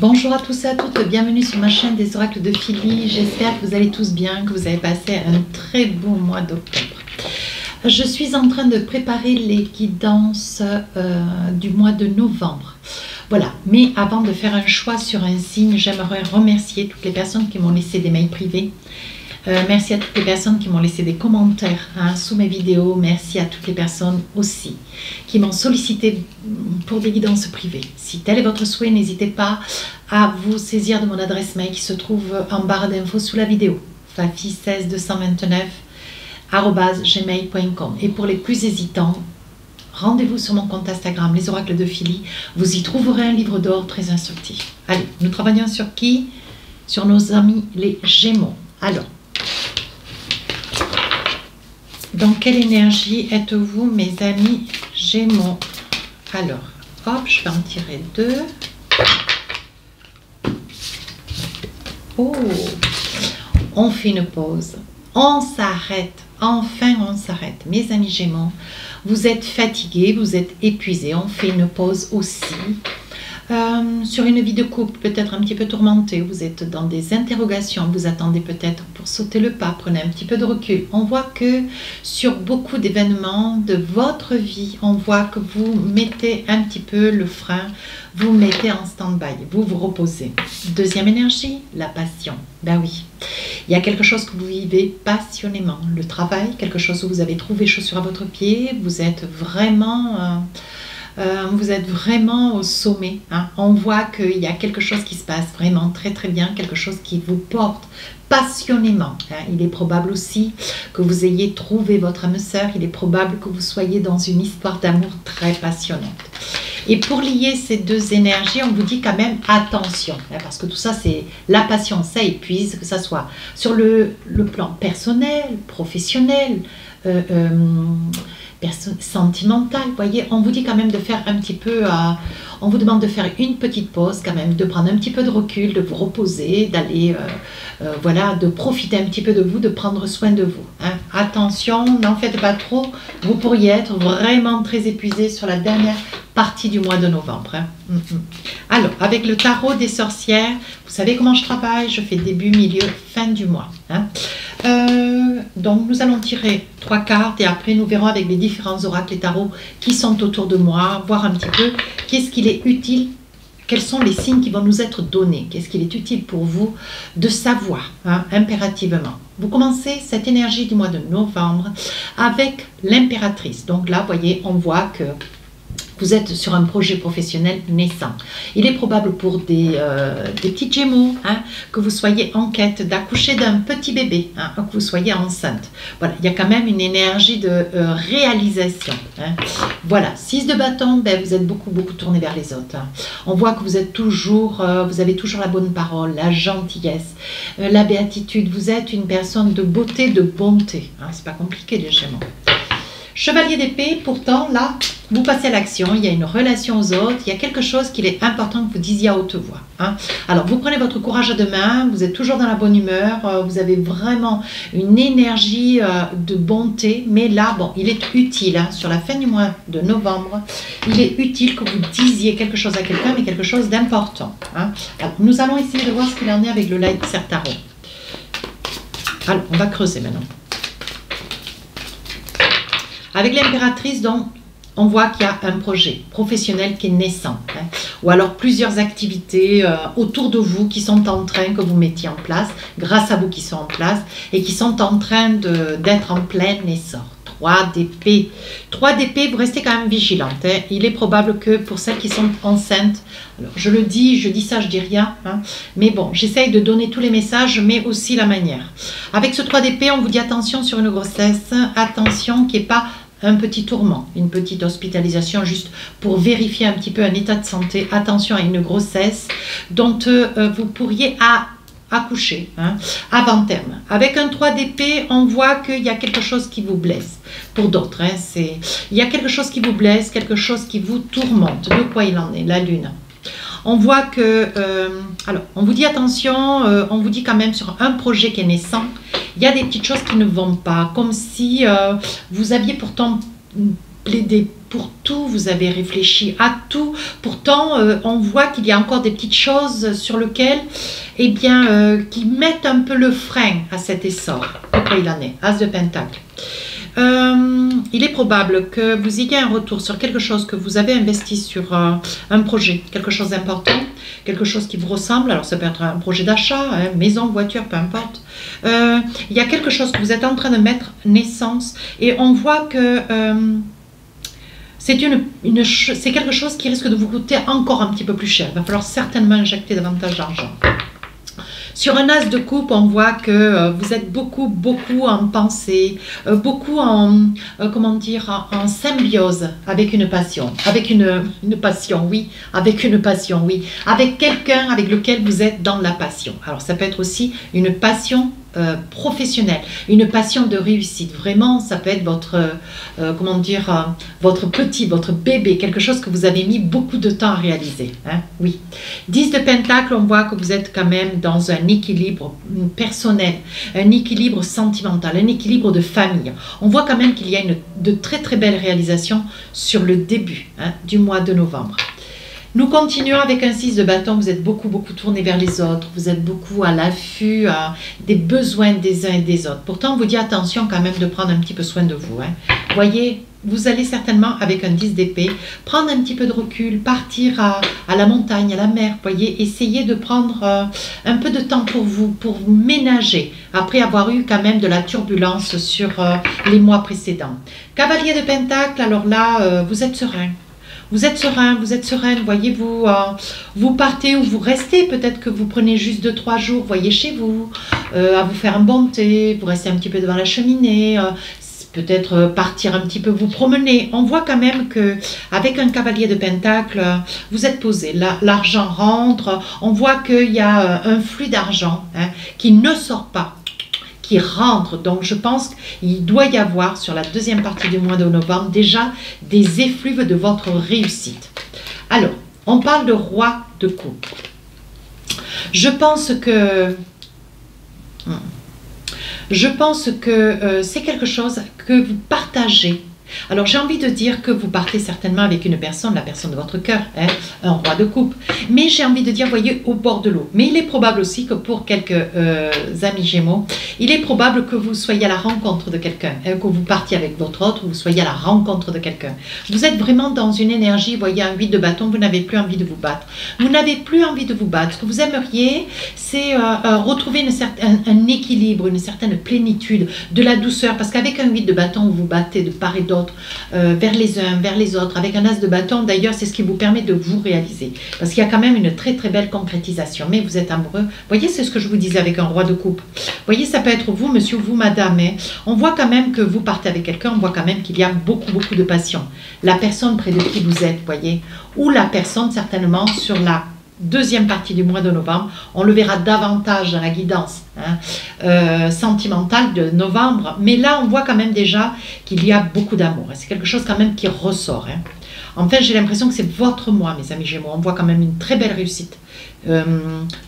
Bonjour à tous et à toutes, bienvenue sur ma chaîne des oracles de Philly. J'espère que vous allez tous bien, que vous avez passé un très beau mois d'octobre. Je suis en train de préparer les guidances du mois de novembre. Voilà, mais avant de faire un choix sur un signe, j'aimerais remercier toutes les personnes qui m'ont laissé des mails privés. Merci à toutes les personnes qui m'ont laissé des commentaires sous mes vidéos. Merci à toutes les personnes aussi qui m'ont sollicité pour des guidances privées. Si tel est votre souhait, n'hésitez pas à vous saisir de mon adresse mail qui se trouve en barre d'infos sous la vidéo. fafi16229@gmail.com. Et pour les plus hésitants, rendez-vous sur mon compte Instagram, les oracles de Philly. Vous y trouverez un livre d'or très instructif. Allez, nous travaillons sur qui? Sur nos amis les Gémeaux. Alors, dans quelle énergie êtes-vous, mes amis Gémeaux? Alors, hop, je vais en tirer deux. Oh, on fait une pause. On s'arrête. Enfin, on s'arrête. Mes amis Gémeaux, vous êtes fatigués, vous êtes épuisés. On fait une pause aussi. Sur une vie de couple peut-être un petit peu tourmentée, vous êtes dans des interrogations, vous attendez peut-être pour sauter le pas, prenez un petit peu de recul. On voit que sur beaucoup d'événements de votre vie, on voit que vous mettez un petit peu le frein, vous mettez en stand-by, vous vous reposez. Deuxième énergie, la passion. Ben oui, il y a quelque chose que vous vivez passionnément, le travail, quelque chose où vous avez trouvé chaussure à votre pied, vous êtes vraiment au sommet. On voit qu'il y a quelque chose qui se passe vraiment très très bien, quelque chose qui vous porte passionnément. Il est probable aussi que vous ayez trouvé votre âme sœur, il est probable que vous soyez dans une histoire d'amour très passionnante. Et pour lier ces deux énergies, on vous dit quand même attention, parce que tout ça, c'est la passion, ça épuise, que ça soit sur le plan personnel, professionnel, sentimentale, vous voyez, on vous dit quand même de faire un petit peu, on vous demande de faire une petite pause quand même, de prendre un petit peu de recul, de vous reposer, d'aller, voilà, de profiter un petit peu de vous, de prendre soin de vous. Attention, n'en faites pas trop, vous pourriez être vraiment très épuisé sur la dernière partie du mois de novembre. Alors, avec le tarot des sorcières, vous savez comment je travaille, je fais début, milieu, fin du mois. Donc nous allons tirer 3 cartes et après nous verrons avec les différents oracles et tarots qui sont autour de moi, voir un petit peu qu'est-ce qu'il est utile, quels sont les signes qui vont nous être donnés, qu'est-ce qu'il est utile pour vous de savoir impérativement. Vous commencez cette énergie du mois de novembre avec l'impératrice. Donc là, vous voyez, on voit que vous êtes sur un projet professionnel naissant. Il est probable pour des petits Gémeaux que vous soyez en quête d'accoucher d'un petit bébé, que vous soyez enceinte. Voilà, il y a quand même une énergie de réalisation. Voilà, 6 de bâton, ben, vous êtes beaucoup tourné vers les autres. On voit que vous êtes toujours, vous avez toujours la bonne parole, la gentillesse, la béatitude. Vous êtes une personne de beauté, de bonté. C'est pas compliqué les Gémeaux. Chevalier d'épée, pourtant, là, vous passez à l'action, il y a une relation aux autres, il y a quelque chose qu'il est important que vous disiez à haute voix. Alors, vous prenez votre courage à deux mains, vous êtes toujours dans la bonne humeur, vous avez vraiment une énergie de bonté, mais là, bon, il est utile, sur la fin du mois de novembre, il est utile que vous disiez quelque chose à quelqu'un, mais quelque chose d'important. Alors, nous allons essayer de voir ce qu'il en est avec le Light Tarot. Alors, on va creuser maintenant. Avec l'impératrice, donc, on voit qu'il y a un projet professionnel qui est naissant. Ou alors plusieurs activités autour de vous qui sont en train, que vous mettiez en place, grâce à vous qui sont en place, et qui sont en train d'être en plein essor. 3 d'épée. 3 d'épée, vous restez quand même vigilante. Il est probable que pour celles qui sont enceintes, alors je le dis, je dis ça, je dis rien, mais bon, j'essaye de donner tous les messages, mais aussi la manière. Avec ce 3 d'épée, on vous dit attention sur une grossesse, attention qu'il n'y ait pas un petit tourment, une petite hospitalisation juste pour vérifier un petit peu un état de santé. Attention à une grossesse dont vous pourriez accoucher avant terme. Avec un 3 d'épée, on voit qu'il y a quelque chose qui vous blesse. Pour d'autres, il y a quelque chose qui vous blesse, quelque chose qui vous tourmente. De quoi il en est, la lune? On voit que, alors, on vous dit attention, on vous dit quand même sur un projet qui est naissant, il y a des petites choses qui ne vont pas, comme si vous aviez pourtant plaidé pour tout, vous avez réfléchi à tout. Pourtant, on voit qu'il y a encore des petites choses sur lesquelles, eh bien, qui mettent un peu le frein à cet essor. Pourquoi il en est? As de Pentacle. Il est probable que vous ayez un retour sur quelque chose que vous avez investi sur un projet, quelque chose d'important, quelque chose qui vous ressemble. Alors ça peut être un projet d'achat, hein, maison, voiture, peu importe. Il y a quelque chose que vous êtes en train de mettre naissance et on voit que c'est quelque chose qui risque de vous coûter encore un petit peu plus cher. Il va falloir certainement injecter davantage d'argent. Sur un as de coupe, on voit que vous êtes beaucoup en pensée, beaucoup en, comment dire, en symbiose avec une passion, avec une passion, oui, avec une passion, oui, avec quelqu'un avec lequel vous êtes dans la passion. Alors ça peut être aussi une passion professionnelle, une passion de réussite. Vraiment, ça peut être votre, comment dire, votre petit, votre bébé, quelque chose que vous avez mis beaucoup de temps à réaliser. Hein? Oui. 10 de Pentacle, on voit que vous êtes quand même dans un équilibre personnel, un équilibre sentimental, un équilibre de famille. On voit quand même qu'il y a de très belles réalisations sur le début du mois de novembre. Nous continuons avec un 6 de bâton, vous êtes beaucoup tourné vers les autres, vous êtes beaucoup à l'affût des besoins des uns et des autres. Pourtant, on vous dit attention quand même de prendre un petit peu soin de vous. Hein. Voyez, vous allez certainement avec un 10 d'épée prendre un petit peu de recul, partir à la montagne, à la mer, voyez, essayez de prendre un peu de temps pour vous ménager, après avoir eu quand même de la turbulence sur les mois précédents. Cavalier de Pentacle, alors là, vous êtes serein. Vous êtes sereine, voyez-vous, vous partez ou vous restez, peut-être que vous prenez juste 2-3 jours, voyez, chez vous, à vous faire un bon thé, vous restez un petit peu devant la cheminée, peut-être partir un petit peu vous promener. On voit quand même que avec un cavalier de Pentacle, vous êtes posé, l'argent rentre, on voit qu'il y a un flux d'argent qui ne sort pas, qui rentre. Donc je pense qu'il doit y avoir sur la deuxième partie du mois de novembre déjà des effluves de votre réussite. Alors, on parle de roi de coupe. Je pense que c'est quelque chose que vous partagez. Alors j'ai envie de dire que vous partez certainement avec une personne, la personne de votre cœur, hein, un roi de coupe. Mais j'ai envie de dire, voyez, au bord de l'eau. Mais il est probable aussi que pour quelques amis Gémeaux, il est probable que vous soyez à la rencontre de quelqu'un, hein, que vous partiez avec votre autre, ou vous soyez à la rencontre de quelqu'un. Vous êtes vraiment dans une énergie, voyez, un 8 de bâton, vous n'avez plus envie de vous battre. Vous n'avez plus envie de vous battre. Ce que vous aimeriez, c'est retrouver un équilibre, une certaine plénitude, de la douceur. Parce qu'avec un 8 de bâton, vous vous battez de part et d'autre, vers les uns, vers les autres, avec un as de bâton, d'ailleurs c'est ce qui vous permet de vous réaliser, parce qu'il y a quand même une très belle concrétisation, mais vous êtes amoureux, voyez, c'est ce que je vous disais avec un roi de coupe, voyez, ça peut être vous monsieur, vous madame, hein. On voit quand même que vous partez avec quelqu'un, on voit quand même qu'il y a beaucoup de passion, la personne près de qui vous êtes, voyez, ou la personne certainement sur la deuxième partie du mois de novembre, on le verra davantage dans la guidance sentimentale de novembre, mais là on voit quand même déjà qu'il y a beaucoup d'amour, c'est quelque chose quand même qui ressort. Hein. En fait, j'ai l'impression que c'est votre mois, mes amis Gémeaux, on voit quand même une très belle réussite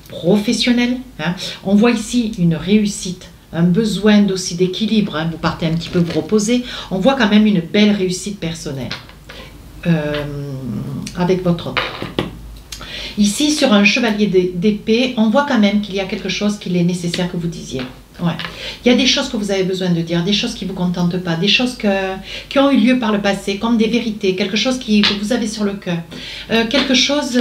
professionnelle, hein. On voit ici une réussite, un besoin aussi d'équilibre, hein. Vous partez un petit peu vous reposer, on voit quand même une belle réussite personnelle avec votre autre. Ici, sur un chevalier d'épée, on voit quand même qu'il y a quelque chose qu'il est nécessaire que vous disiez. Ouais. Il y a des choses que vous avez besoin de dire, des choses qui ne vous contentent pas, des choses qui ont eu lieu par le passé, comme des vérités, quelque chose que vous avez sur le cœur. Quelque chose,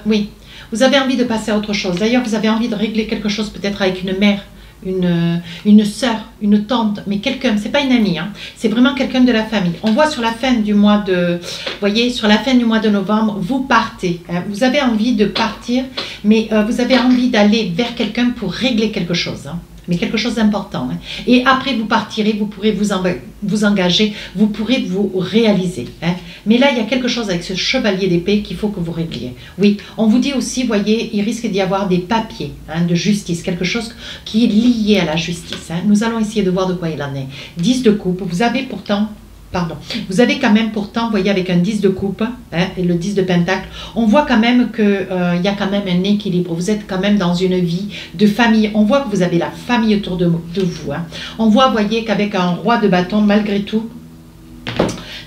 oui, vous avez envie de passer à autre chose. D'ailleurs, vous avez envie de régler quelque chose peut-être avec une mère, une sœur, une tante, mais quelqu'un, c'est pas une amie, hein, c'est vraiment quelqu'un de la famille. On voit sur la fin du mois de, voyez, sur la fin du mois de novembre, vous partez, hein, vous avez envie de partir, mais vous avez envie d'aller vers quelqu'un pour régler quelque chose, hein, mais quelque chose d'important. Hein. Et après, vous partirez, vous pourrez vous engager, vous pourrez vous réaliser. Hein. Mais là, il y a quelque chose avec ce chevalier d'épée qu'il faut que vous régliez. Oui, on vous dit aussi, voyez, il risque d'y avoir des papiers de justice, quelque chose qui est lié à la justice. Hein. Nous allons essayer de voir de quoi il en est. 10 de coupe, vous avez pourtant... Pardon, vous avez quand même pourtant, vous voyez, avec un 10 de coupe hein, et le 10 de pentacle, on voit quand même qu'il y a quand même un équilibre. Vous êtes quand même dans une vie de famille. On voit que vous avez la famille autour de vous. Hein. On voit, vous voyez, qu'avec un roi de bâton, malgré tout,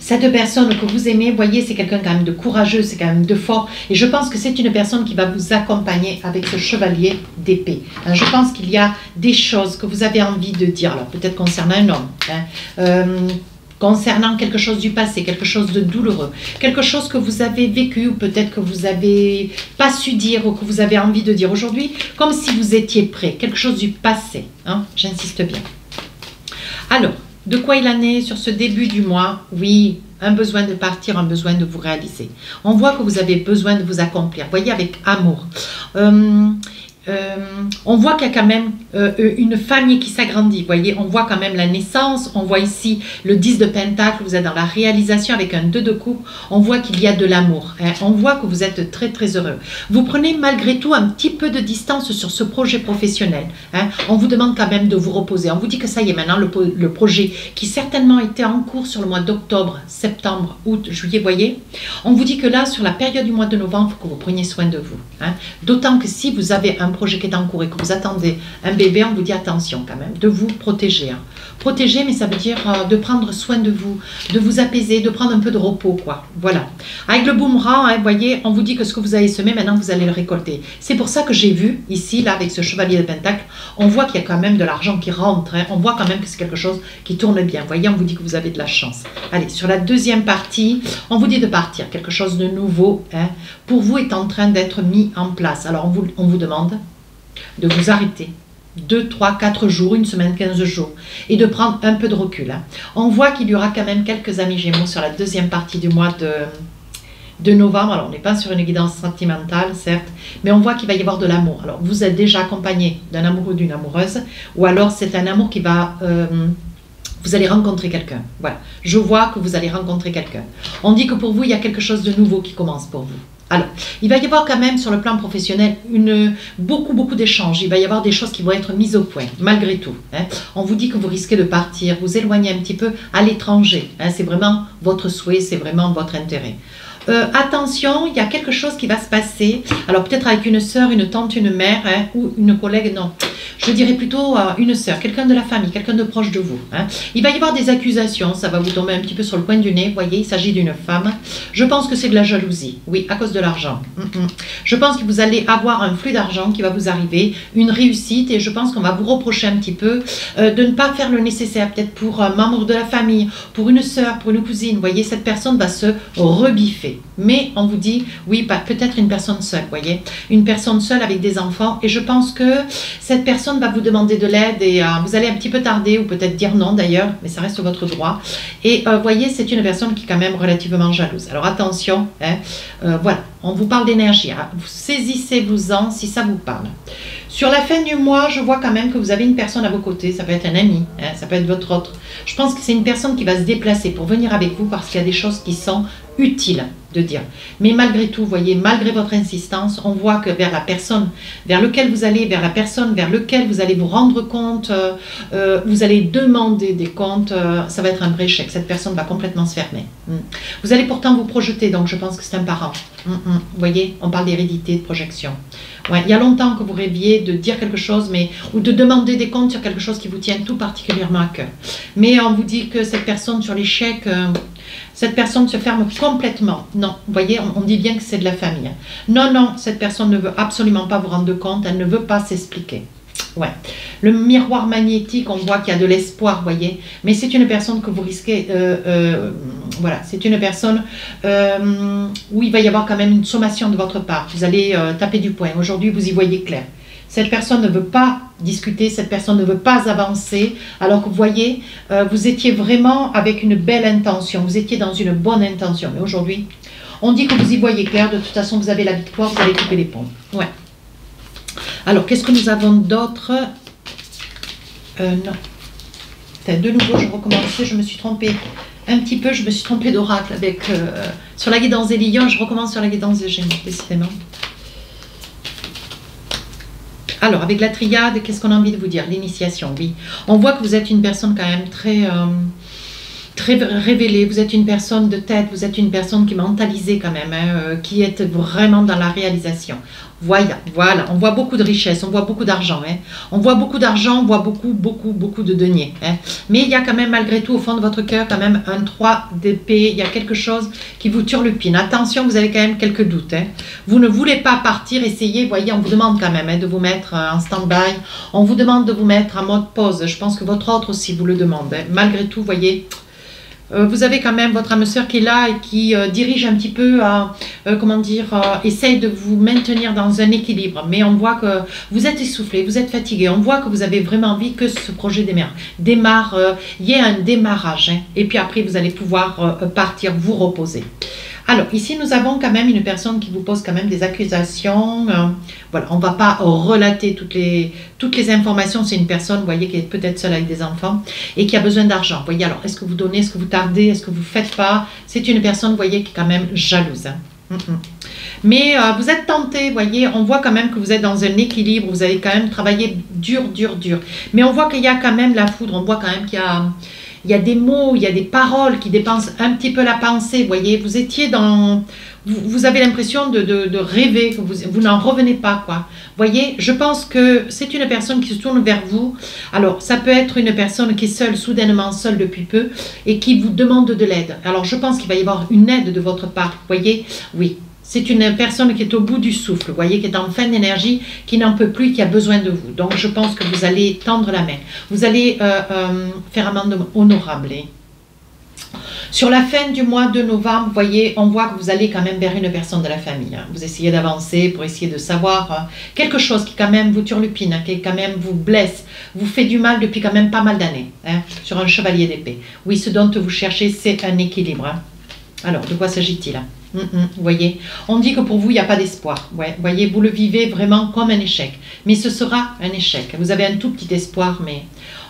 Cette personne que vous aimez, voyez, c'est quelqu'un quand même de courageux, c'est quand même de fort. Et je pense que c'est une personne qui va vous accompagner avec ce chevalier d'épée. Je pense qu'il y a des choses que vous avez envie de dire. Alors peut-être concernant un homme, concernant quelque chose du passé, quelque chose de douloureux, quelque chose que vous avez vécu ou peut-être que vous n'avez pas su dire ou que vous avez envie de dire aujourd'hui, comme si vous étiez prêt, quelque chose du passé, j'insiste bien. Alors, de quoi il en est sur ce début du mois? Oui, un besoin de partir, un besoin de vous réaliser. On voit que vous avez besoin de vous accomplir, voyez, avec amour. On voit qu'il y a quand même une famille qui s'agrandit, voyez, on voit quand même la naissance, on voit ici le 10 de Pentacle, vous êtes dans la réalisation avec un 2 de coupe, on voit qu'il y a de l'amour, on voit que vous êtes très très heureux. Vous prenez malgré tout un petit peu de distance sur ce projet professionnel, on vous demande quand même de vous reposer, on vous dit que ça y est maintenant, le projet qui certainement était en cours sur le mois d'octobre, septembre, août, juillet, voyez, on vous dit que là, sur la période du mois de novembre, il faut que vous preniez soin de vous, d'autant que si vous avez un projet qui est en cours et que vous attendez un bébé, on vous dit attention quand même, de vous protéger. Protéger, mais ça veut dire de prendre soin de vous apaiser, de prendre un peu de repos, quoi. Voilà. Avec le boomerang, vous voyez, on vous dit que ce que vous avez semé, maintenant vous allez le récolter. C'est pour ça que j'ai vu, ici, là, avec ce chevalier de Pentacle, on voit qu'il y a quand même de l'argent qui rentre, on voit quand même que c'est quelque chose qui tourne bien. Vous voyez, on vous dit que vous avez de la chance. Allez, sur la deuxième partie, on vous dit de partir. Quelque chose de nouveau, pour vous, est en train d'être mis en place. Alors, on vous demande de vous arrêter 2, 3, 4 jours, une semaine, 15 jours et de prendre un peu de recul. On voit qu'il y aura quand même quelques amis Gémeaux sur la deuxième partie du mois de novembre. Alors on n'est pas sur une guidance sentimentale certes, mais on voit qu'il va y avoir de l'amour. Alors vous êtes déjà accompagné d'un amoureux, d'une amoureuse, ou alors c'est un amour qui va... vous allez rencontrer quelqu'un. Voilà, je vois que vous allez rencontrer quelqu'un. On dit que pour vous, il y a quelque chose de nouveau qui commence pour vous. Alors, il va y avoir quand même sur le plan professionnel beaucoup d'échanges. Il va y avoir des choses qui vont être mises au point, malgré tout. On vous dit que vous risquez de partir, vous éloigner un petit peu à l'étranger. C'est vraiment votre souhait, c'est vraiment votre intérêt. Attention, il y a quelque chose qui va se passer. Alors peut-être avec une sœur, une tante, une mère ou une collègue, non. Je dirais plutôt une sœur, quelqu'un de la famille, quelqu'un de proche de vous. Il va y avoir des accusations, ça va vous tomber un petit peu sur le coin du nez. Vous voyez, il s'agit d'une femme. Je pense que c'est de la jalousie, oui, à cause de l'argent. Je pense que vous allez avoir un flux d'argent qui va vous arriver, une réussite, et je pense qu'on va vous reprocher un petit peu de ne pas faire le nécessaire, peut-être pour un membre de la famille, pour une sœur, pour une cousine. Vous voyez, cette personne va se rebiffer. Mais on vous dit, oui, peut-être une personne seule, vous voyez, une personne seule avec des enfants, et je pense que cette personne va vous demander de l'aide et vous allez un petit peu tarder, ou peut-être dire non d'ailleurs, mais ça reste votre droit. Et vous voyez, c'est une personne qui est quand même relativement jalouse. Alors attention, voilà, on vous parle d'énergie, vous saisissez-vous-en si ça vous parle. Sur la fin du mois, je vois quand même que vous avez une personne à vos côtés, ça peut être un ami, ça peut être votre autre. Je pense que c'est une personne qui va se déplacer pour venir avec vous parce qu'il y a des choses qui sont utiles de dire. Mais malgré tout, vous voyez, malgré votre insistance, on voit que vers la personne vers laquelle vous allez, vers la personne vers laquelle vous allez vous rendre compte, vous allez demander des comptes, ça va être un vrai chèque. Cette personne va complètement se fermer. Vous allez pourtant vous projeter, donc je pense que c'est un parent. Vous voyez, on parle d'hérédité, de projection. Ouais, il y a longtemps que vous rêviez de dire quelque chose, ou de demander des comptes sur quelque chose qui vous tient tout particulièrement à cœur. Mais on vous dit que cette personne sur les chèques, cette personne se ferme complètement. Non, vous voyez, on dit bien que c'est de la famille. Non, non, cette personne ne veut absolument pas vous rendre compte, elle ne veut pas s'expliquer. Ouais. Le miroir magnétique, on voit qu'il y a de l'espoir, vous voyez, mais c'est une personne que vous risquez, voilà, c'est une personne où il va y avoir quand même une sommation de votre part. Vous allez taper du poing. Aujourd'hui, vous y voyez clair. Cette personne ne veut pas discuter, cette personne ne veut pas avancer, alors que vous voyez, vous étiez vraiment avec une belle intention, vous étiez dans une bonne intention. Mais aujourd'hui, on dit que vous y voyez clair, de toute façon, vous avez la victoire, vous allez couper les ponts. Ouais. Alors, qu'est-ce que nous avons d'autre? Non. De nouveau, je recommençais, je me suis trompée un petit peu, je me suis trompée d'oracle avec sur la guidance des lions, je recommence sur la guidance des Gémeaux, décidément. Alors, avec la triade, qu'est-ce qu'on a envie de vous dire? L'initiation, oui. On voit que vous êtes une personne quand même très révélé, vous êtes une personne de tête, vous êtes une personne qui est mentalisée quand même, hein, qui est vraiment dans la réalisation. Voilà, on voit beaucoup de richesse, on voit beaucoup d'argent, hein. On voit beaucoup d'argent, on voit beaucoup de deniers, hein. Mais il y a quand même malgré tout au fond de votre cœur quand même un 3 d'épée, il y a quelque chose qui vous turlupine. Attention, vous avez quand même quelques doutes, hein. Vous ne voulez pas partir, essayez, voyez, on vous demande quand même, hein, de vous mettre en stand-by, on vous demande de vous mettre en mode pause, je pense que votre ordre aussi vous le demande, hein. Malgré tout, voyez, vous avez quand même votre âme sœur qui est là et qui dirige un petit peu, comment dire, essaye de vous maintenir dans un équilibre. Mais on voit que vous êtes essoufflé, vous êtes fatigué. On voit que vous avez vraiment envie que ce projet démarre, il y ait un démarrage, hein. Et puis après, vous allez pouvoir partir, vous reposer. Alors, ici, nous avons quand même une personne qui vous pose quand même des accusations. Voilà, on ne va pas relater toutes les informations. C'est une personne, vous voyez, qui est peut-être seule avec des enfants et qui a besoin d'argent. Vous voyez, alors, est-ce que vous donnez, est-ce que vous tardez, est-ce que vous ne faites pas? C'est une personne, vous voyez, qui est quand même jalouse, hein. Mais vous êtes tenté, vous voyez, on voit quand même que vous êtes dans un équilibre, vous avez quand même travaillé dur. Mais on voit qu'il y a quand même la foudre, on voit quand même qu'il y a des mots, il y a des paroles qui dépensent un petit peu la pensée, vous voyez, vous étiez dans... Vous avez l'impression de rêver, que vous n'en revenez pas, quoi. Vous voyez, je pense que c'est une personne qui se tourne vers vous. Alors, ça peut être une personne qui est seule, soudainement seule depuis peu, et qui vous demande de l'aide. Alors, je pense qu'il va y avoir une aide de votre part, vous voyez, oui. C'est une personne qui est au bout du souffle, vous voyez, qui est en fin d'énergie, qui n'en peut plus, qui a besoin de vous. Donc, je pense que vous allez tendre la main. Vous allez faire amende honorable. Sur la fin du mois de novembre, vous voyez, on voit que vous allez quand même vers une personne de la famille, hein. Vous essayez d'avancer pour essayer de savoir quelque chose qui quand même vous turlupine, hein, qui quand même vous blesse, vous fait du mal depuis quand même pas mal d'années, hein, sur un chevalier d'épée. Oui, ce dont vous cherchez, c'est un équilibre, hein. Alors, de quoi s'agit-il? Vous voyez, on dit que pour vous, il n'y a pas d'espoir. Ouais, vous voyez, vous le vivez vraiment comme un échec. Mais ce sera un échec. Vous avez un tout petit espoir, mais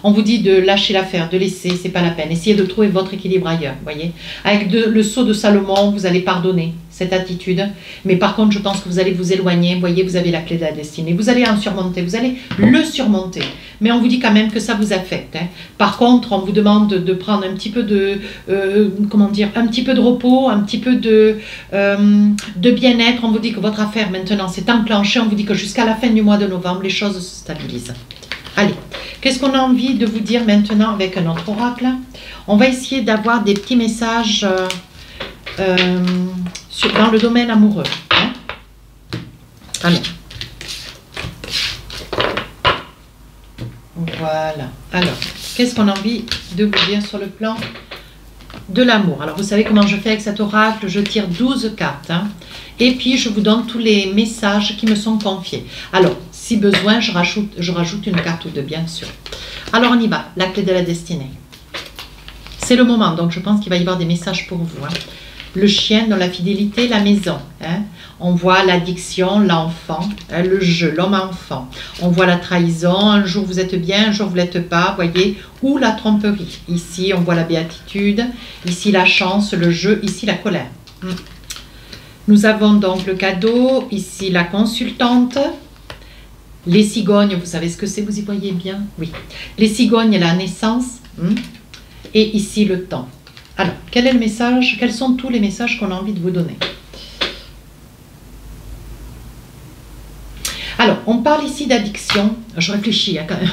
on vous dit de lâcher l'affaire, de laisser, c'est pas la peine. Essayez de trouver votre équilibre ailleurs, vous voyez. Avec le sceau de Salomon, vous allez pardonner cette attitude. Mais par contre, je pense que vous allez vous éloigner. Vous voyez, vous avez la clé de la destinée. Vous allez en surmonter, vous allez le surmonter. Mais on vous dit quand même que ça vous affecte, hein. Par contre, on vous demande de prendre un petit peu de, comment dire, un petit peu de repos, un petit peu de bien-être. On vous dit que votre affaire maintenant s'est enclenchée. On vous dit que jusqu'à la fin du mois de novembre, les choses se stabilisent. Allez, qu'est-ce qu'on a envie de vous dire maintenant avec un autre oracle? On va essayer d'avoir des petits messages dans le domaine amoureux, hein. Alors, voilà. Alors, qu'est-ce qu'on a envie de vous dire sur le plan de l'amour? Alors, vous savez comment je fais avec cet oracle? Je tire 12 cartes, hein, et puis je vous donne tous les messages qui me sont confiés. Alors, si besoin, je rajoute une carte ou deux, bien sûr. Alors, on y va. La clé de la destinée. C'est le moment, donc je pense qu'il va y avoir des messages pour vous, hein. Le chien dans la fidélité, la maison, hein. On voit l'addiction, l'enfant, hein, le jeu, l'homme-enfant. On voit la trahison, un jour vous êtes bien, un jour vous ne l'êtes pas, voyez, ou la tromperie. Ici, on voit la béatitude, ici la chance, le jeu, ici la colère. Nous avons donc le cadeau, ici la consultante, les cigognes, vous savez ce que c'est, vous y voyez bien? Oui. Les cigognes, la naissance, et ici le temps. Alors, quel est le message? Quels sont tous les messages qu'on a envie de vous donner? Alors, on parle ici d'addiction. Je réfléchis, hein, quand même.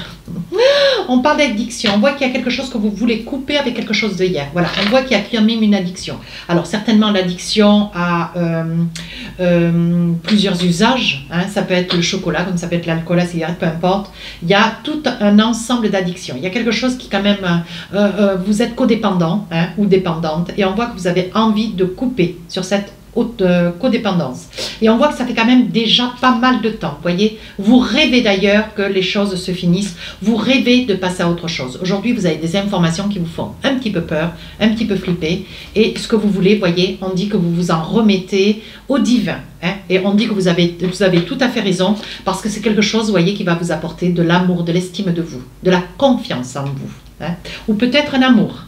On parle d'addiction. On voit qu'il y a quelque chose que vous voulez couper avec quelque chose de hier. Voilà, on voit qu'il y a quand même une addiction. Alors, certainement, l'addiction a plusieurs usages, hein. Ça peut être le chocolat, comme ça peut être l'alcool, la cigarette, peu importe. Il y a tout un ensemble d'addictions. Il y a quelque chose qui, quand même, vous êtes codépendant, hein, ou dépendante. Et on voit que vous avez envie de couper sur cette haute codépendance. Et on voit que ça fait quand même déjà pas mal de temps, vous voyez. Vous rêvez d'ailleurs que les choses se finissent, vous rêvez de passer à autre chose. Aujourd'hui, vous avez des informations qui vous font un petit peu peur, un petit peu flipper, et ce que vous voulez, voyez, on dit que vous vous en remettez au divin, hein, et on dit que vous avez tout à fait raison, parce que c'est quelque chose, vous voyez, qui va vous apporter de l'amour, de l'estime de vous, de la confiance en vous, hein, ou peut-être un amour.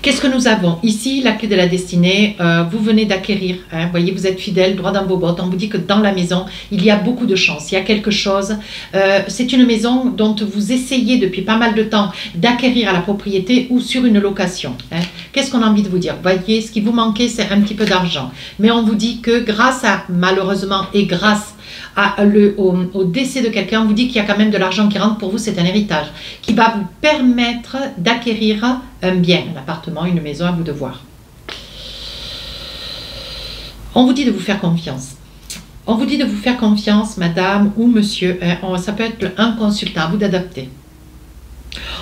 Qu'est-ce que nous avons ici? La clé de la destinée, vous venez d'acquérir, hein, voyez, vous êtes fidèle, droit dans vos bottes. On vous dit que dans la maison, il y a beaucoup de chance, il y a quelque chose. C'est une maison dont vous essayez depuis pas mal de temps d'acquérir à la propriété ou sur une location. Hein. Qu'est-ce qu'on a envie de vous dire? Voyez, ce qui vous manquait, c'est un petit peu d'argent. Mais on vous dit que grâce à, malheureusement, et grâce au décès de quelqu'un, on vous dit qu'il y a quand même de l'argent qui rentre pour vous, c'est un héritage qui va vous permettre d'acquérir un bien, un appartement, une maison, à vous de voir. On vous dit de vous faire confiance. On vous dit de vous faire confiance, madame ou monsieur, hein, ça peut être un consultant, à vous d'adapter.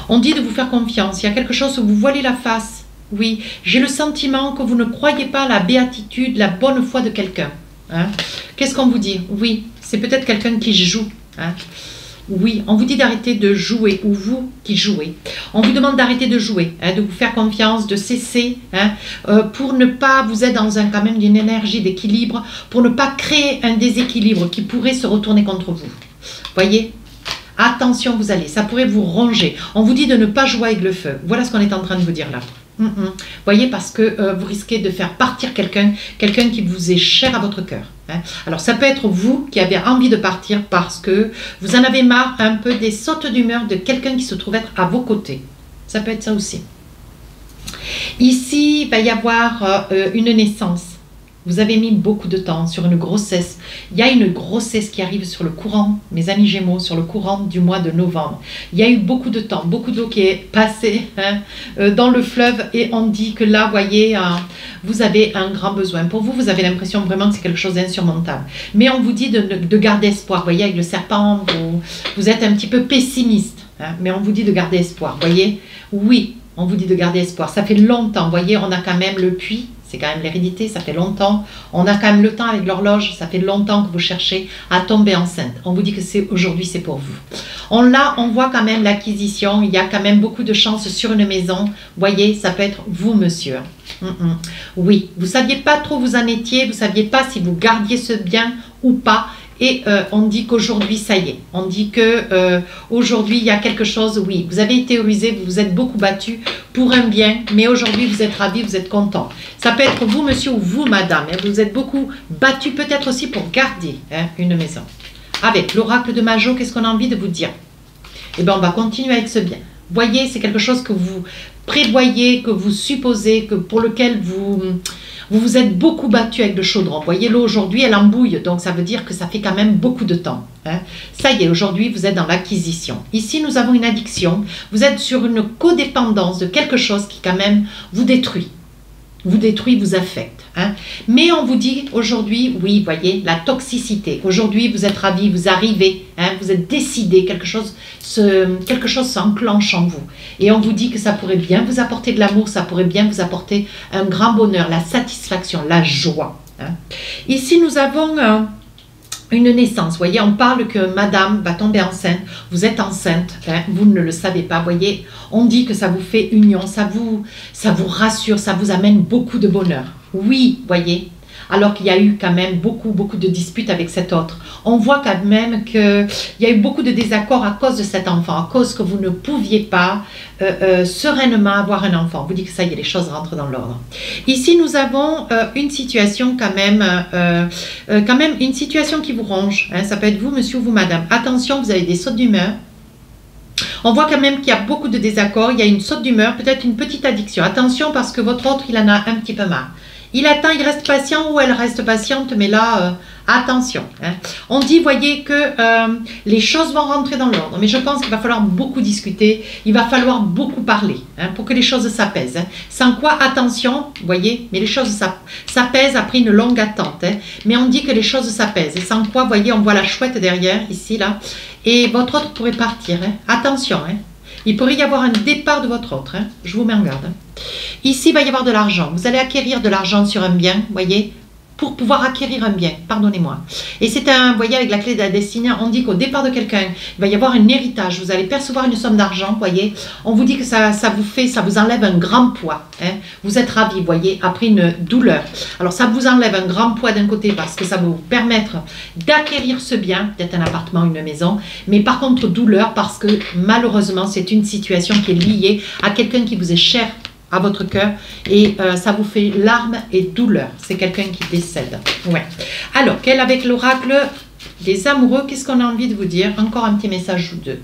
On dit de vous faire confiance, il y a quelque chose où vous voilez la face. Oui, j'ai le sentiment que vous ne croyez pas à la béatitude, la bonne foi de quelqu'un. Hein. Qu'est-ce qu'on vous dit? Oui, c'est peut-être quelqu'un qui joue. Hein. Oui, on vous dit d'arrêter de jouer, ou vous qui jouez. On vous demande d'arrêter de jouer, hein, de vous faire confiance, de cesser, hein, pour ne pas, vous êtes dans quand même une énergie d'équilibre, pour ne pas créer un déséquilibre qui pourrait se retourner contre vous. Voyez? Attention, vous allez, ça pourrait vous ronger. On vous dit de ne pas jouer avec le feu. Voilà ce qu'on est en train de vous dire là. Voyez, parce que vous risquez de faire partir quelqu'un qui vous est cher à votre cœur. Hein. Alors ça peut être vous qui avez envie de partir parce que vous en avez marre un peu des sautes d'humeur de quelqu'un qui se trouve être à vos côtés. Ça peut être ça aussi. Ici, il va y avoir une naissance. Vous avez mis beaucoup de temps sur une grossesse. Il y a une grossesse qui arrive sur le courant, mes amis Gémeaux, sur le courant du mois de novembre. Il y a eu beaucoup de temps, beaucoup d'eau qui est passée, hein, dans le fleuve, et on dit que là, voyez, vous avez un grand besoin. Pour vous, vous avez l'impression vraiment que c'est quelque chose d'insurmontable. Mais on vous dit de garder espoir. Voyez, avec le serpent, vous êtes un petit peu pessimiste, hein, mais on vous dit de garder espoir. Voyez, oui, on vous dit de garder espoir. Ça fait longtemps, voyez, on a quand même le puits. C'est quand même l'hérédité, ça fait longtemps. On a quand même le temps avec l'horloge, ça fait longtemps que vous cherchez à tomber enceinte. On vous dit que c'est aujourd'hui, c'est pour vous. On voit quand même l'acquisition, il y a quand même beaucoup de chances sur une maison. Voyez, ça peut être vous, monsieur. Oui, vous ne saviez pas trop où vous en étiez, vous ne saviez pas si vous gardiez ce bien ou pas. Et on dit qu'aujourd'hui, ça y est. On dit que aujourd'hui, il y a quelque chose. Oui, vous avez été rusé, vous vous êtes beaucoup battu pour un bien, mais aujourd'hui, vous êtes ravi, vous êtes content. Ça peut être vous, monsieur, ou vous, madame. Hein, vous êtes beaucoup battu peut-être aussi pour garder, hein, une maison. Avec l'oracle de Majo, qu'est-ce qu'on a envie de vous dire? Eh bien, on va continuer avec ce bien. Voyez, c'est quelque chose que vous prévoyez, que vous supposez, que pour lequel vous vous êtes beaucoup battu avec le chaudron. Vous voyez, l'eau aujourd'hui, elle embouille, donc ça veut dire que ça fait quand même beaucoup de temps. Hein. Ça y est, aujourd'hui, vous êtes dans l'acquisition. Ici, nous avons une addiction. Vous êtes sur une codépendance de quelque chose qui quand même vous détruit. Vous détruit, vous affecte. Hein. Mais on vous dit aujourd'hui, oui, voyez, la toxicité. Aujourd'hui, vous êtes ravi, vous arrivez, hein, vous êtes décidé, quelque chose s'enclenche en vous. Et on vous dit que ça pourrait bien vous apporter de l'amour, ça pourrait bien vous apporter un grand bonheur, la satisfaction, la joie. Hein. Ici, nous avons une naissance. Voyez, on parle que madame va tomber enceinte. Vous êtes enceinte, hein, vous ne le savez pas. Voyez, on dit que ça vous fait union, ça vous rassure, ça vous amène beaucoup de bonheur. Oui, voyez, alors qu'il y a eu quand même beaucoup de disputes avec cet autre. On voit quand même qu'il y a eu beaucoup de désaccords à cause de cet enfant, à cause que vous ne pouviez pas sereinement avoir un enfant. On vous dit que ça y est, les choses rentrent dans l'ordre. Ici, nous avons une situation quand même une situation qui vous ronge. Hein. Ça peut être vous, monsieur, ou vous, madame. Attention, vous avez des sautes d'humeur. On voit quand même qu'il y a beaucoup de désaccords, il y a une saute d'humeur, peut-être une petite addiction. Attention, parce que votre autre, il en a un petit peu marre. Il attend, il reste patient ou elle reste patiente, mais là, attention. Hein. On dit, voyez, que les choses vont rentrer dans l'ordre, mais je pense qu'il va falloir beaucoup discuter, il va falloir beaucoup parler, hein, pour que les choses s'apaisent. Hein. Sans quoi, attention, voyez, mais les choses s'apaisent après une longue attente. Hein, mais on dit que les choses s'apaisent. Et sans quoi, voyez, on voit la chouette derrière, ici, là, et votre autre pourrait partir. Hein. Attention, hein. Il pourrait y avoir un départ de votre autre, hein. Je vous mets en garde. Hein. Ici, il va y avoir de l'argent. Vous allez acquérir de l'argent sur un bien, voyez, pour pouvoir acquérir un bien, pardonnez-moi. Et c'est vous voyez, avec la clé de la destinée, on dit qu'au départ de quelqu'un, il va y avoir un héritage. Vous allez percevoir une somme d'argent, voyez. On vous dit que ça vous enlève un grand poids. Hein. Vous êtes ravis, voyez, après une douleur. Alors, ça vous enlève un grand poids d'un côté parce que ça va vous permettre d'acquérir ce bien, peut-être un appartement, une maison. Mais par contre, douleur parce que malheureusement, c'est une situation qui est liée à quelqu'un qui vous est cher à votre cœur et ça vous fait larmes et douleur. C'est quelqu'un qui décède. Ouais. Alors, avec l'oracle des amoureux, qu'est-ce qu'on a envie de vous dire? Encore un petit message ou deux.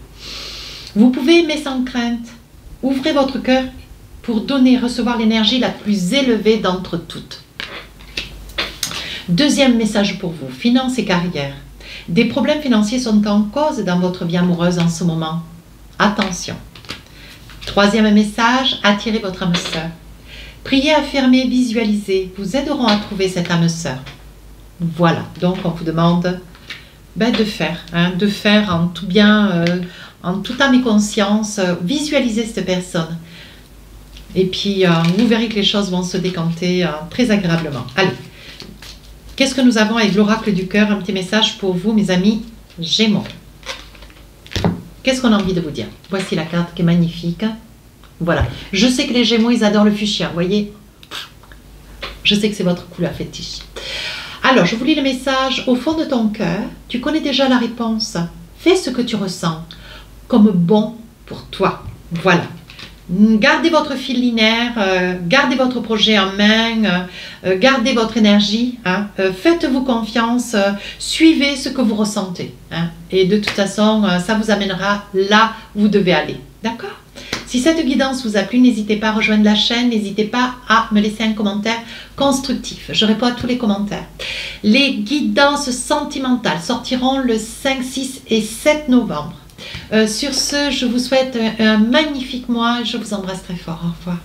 Vous pouvez aimer sans crainte. Ouvrez votre cœur pour donner et recevoir l'énergie la plus élevée d'entre toutes. Deuxième message pour vous, finances et carrière. Des problèmes financiers sont en cause dans votre vie amoureuse en ce moment. Attention. Troisième message, attirez votre âme sœur. Priez, affirmez, visualisez, vous aideront à trouver cette âme sœur. Voilà, donc on vous demande de faire en tout bien, en toute âme et conscience, visualiser cette personne. Et puis, vous verrez que les choses vont se décanter très agréablement. Allez, qu'est-ce que nous avons avec l'oracle du cœur? Un petit message pour vous, mes amis Gémeaux. Qu'est-ce qu'on a envie de vous dire? Voici la carte qui est magnifique. Voilà. Je sais que les Gémeaux, ils adorent le fuchsia, vous voyez? Je sais que c'est votre couleur fétiche. Alors, je vous lis le message. Au fond de ton cœur, tu connais déjà la réponse. Fais ce que tu ressens comme bon pour toi. Voilà. Gardez votre fil linéaire, gardez votre projet en main, gardez votre énergie, faites-vous confiance, suivez ce que vous ressentez. Et de toute façon, ça vous amènera là où vous devez aller. D'accord? Si cette guidance vous a plu, n'hésitez pas à rejoindre la chaîne, n'hésitez pas à me laisser un commentaire constructif. Je réponds à tous les commentaires. Les guidances sentimentales sortiront le 5, 6 et 7 novembre. Sur ce, je vous souhaite un magnifique mois. Je vous embrasse très fort. Au revoir.